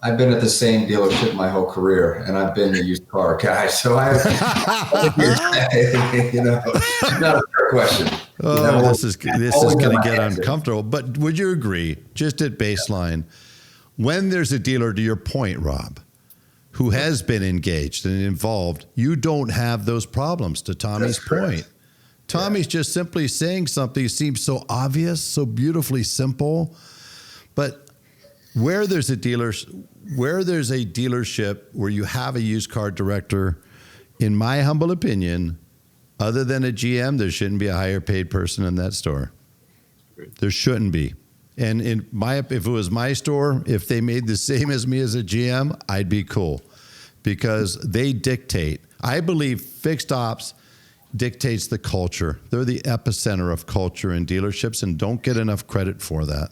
I've been at the same dealership my whole career, and I've been a used car guy. So it's not a fair question. This is going to get uncomfortable. But would you agree, just at baseline, when there's a dealer, to your point, Rob, who has been engaged and involved, you don't have those problems, to Tommy's point. Tommy's just simply saying something seems so obvious, so beautifully simple, but where there's a dealership where you have a used car director, in my humble opinion, other than a GM, there shouldn't be a higher paid person in that store. There shouldn't be. And if it was my store, if they made the same as me as a GM, I'd be cool, because they dictate. I believe fixed ops dictates the culture. They're the epicenter of culture in dealerships and don't get enough credit for that,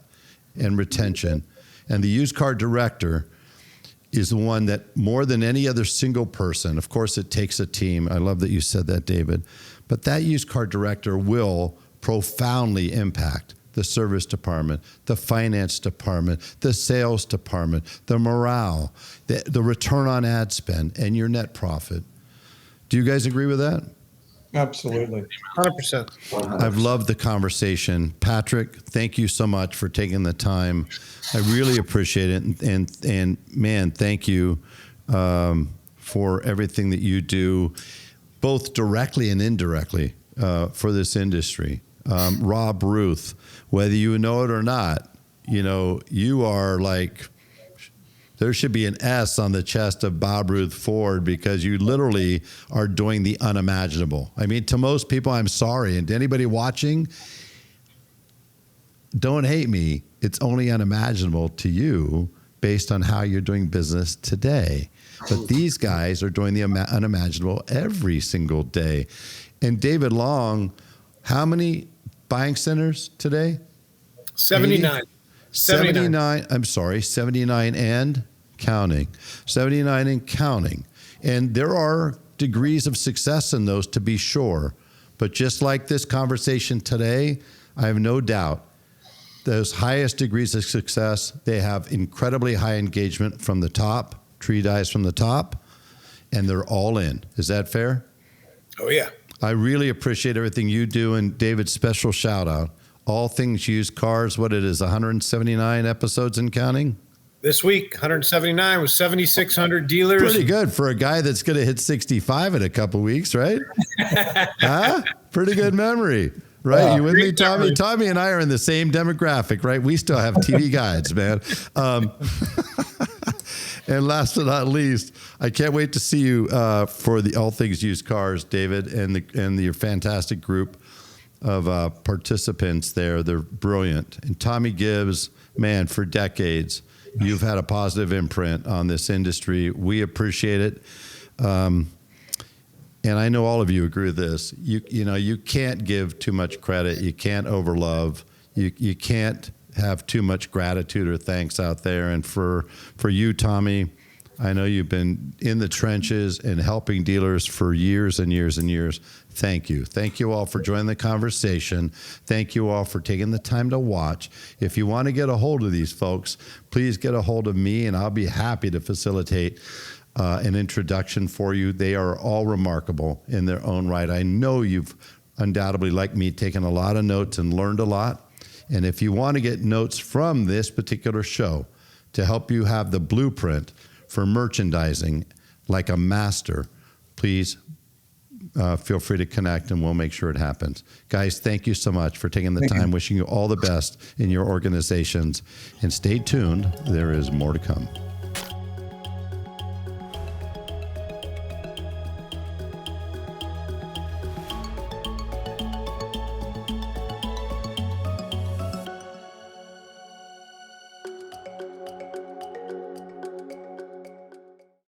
and retention. And the used car director is the one that, more than any other single person, of course it takes a team. I love that you said that, David. But that used car director will profoundly impact the service department, the finance department, the sales department, the morale, the return on ad spend, and your net profit. Do you guys agree with that? Absolutely. 100%. 100%. I've loved the conversation. Patrick, thank you so much for taking the time. I really appreciate it. And man, thank you for everything that you do, both directly and indirectly, for this industry. Rob Ruth, whether you know it or not, you are like, there should be an S on the chest of Bob Ruth Ford, because you literally are doing the unimaginable. I mean, to most people, I'm sorry. And to anybody watching, don't hate me. It's only unimaginable to you based on how you're doing business today. But these guys are doing the unimaginable every single day. And David Long, how many buying centers today? 79. 79. I'm sorry, 79 and counting. 79 and counting. And there are degrees of success in those, to be sure. But just like this conversation today, I have no doubt those highest degrees of success, they have incredibly high engagement from the top, tree dies from the top, and they're all in. Is that fair? Oh, yeah. I really appreciate everything you do. And David, special shout out. All Things Used Cars, what it is, 179 episodes and counting? This week, 179 with 7,600 dealers. Pretty good for a guy that's going to hit 65 in a couple weeks, right? Huh? Pretty good memory, right? You with me, Tommy? Memory. Tommy and I are in the same demographic, right? We still have TV guides, man. And last but not least, I can't wait to see you for the All Things Used Cars, David, and your fantastic group of participants there. They're brilliant. And Tommy Gibbs, man, for decades, you've had a positive imprint on this industry. We appreciate it. And I know all of you agree with this. You can't give too much credit. You can't overlove. You can't have too much gratitude or thanks out there. And for you, Tommy, I know you've been in the trenches and helping dealers for years and years and years. Thank you. Thank you all for joining the conversation. Thank you all for taking the time to watch. If you want to get a hold of these folks, please get a hold of me, and I'll be happy to facilitate an introduction for you. They are all remarkable in their own right. I know you've undoubtedly, like me, taken a lot of notes and learned a lot. And if you want to get notes from this particular show to help you have the blueprint for merchandising like a master, please feel free to connect and we'll make sure it happens. Guys, thank you so much for taking the time. Wishing you all the best in your organizations. And stay tuned. There is more to come.